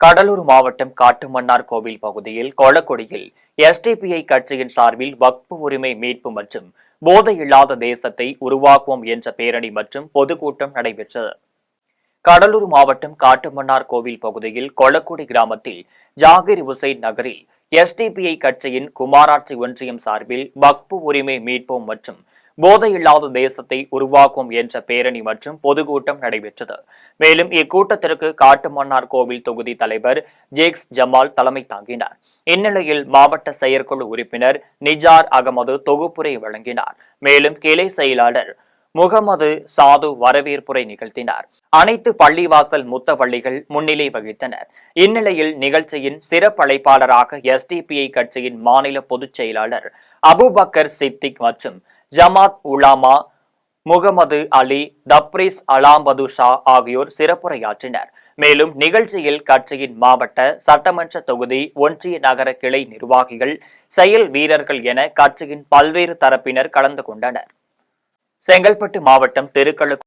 கடலூர் மாவட்டம் காட்டுமன்னார் கோவில் பகுதியில் கொளக்குடியில் எஸ்டிபிஐ கட்சியின் சார்பில் வக்பு உரிமை மீட்பு மற்றும் போதையில்லாத தேசத்தை உருவாக்குவோம் என்ற பேரணி மற்றும் பொதுக்கூட்டம் நடைபெற்றது. கடலூர் மாவட்டம் காட்டுமன்னார் கோவில் பகுதியில் கொளக்குடி கிராமத்தில் ஜாகிர் உசைன் நகரில் எஸ்டிபிஐ கட்சியின் குமாராட்சி ஒன்றியம் சார்பில் வக்பு உரிமை மீட்போம் மற்றும் போதையில்லாத தேசத்தை உருவாக்கும் என்ற பேரணி மற்றும் பொதுக்கூட்டம் நடைபெற்றது. மேலும் இக்கூட்டத்திற்கு காட்டுமன்னார் கோவில் தொகுதி தலைவர் ஜேக்ஸ் ஜமால் தலைமை தாங்கினார். இந்நிலையில் மாவட்ட செயற்குழு உறுப்பினர் நிஜார் அகமது தொகுப்புரை வழங்கினார். மேலும் கிளை செயலாளர் முகமது சாது வரவேற்புரை நிகழ்த்தினார். அனைத்து பள்ளிவாசல் முத்தவள்ளிகள் முன்னிலை வகித்தனர். இந்நிலையில் நிகழ்ச்சியின் சிறப்பழைப்பாளராக எஸ்டிபிஐ கட்சியின் மாநில பொதுச் செயலாளர் அபுபக்கர் சித்திக் மற்றும் ஜமாத் உலாமா முகமது அலி தப்ரீஸ் அலாம்பது ஷா ஆகியோர் சிறப்புரையாற்றினர். மேலும் நிகழ்ச்சியில் கட்சியின் மாவட்ட சட்டமன்ற தொகுதி ஒன்றிய நகர கிளை நிர்வாகிகள் செயல் வீரர்கள் என கட்சியின் பல்வேறு தரப்பினர் கலந்து கொண்டனர். செங்கல்பட்டு மாவட்டம் திருக்கழுக்குன்றம்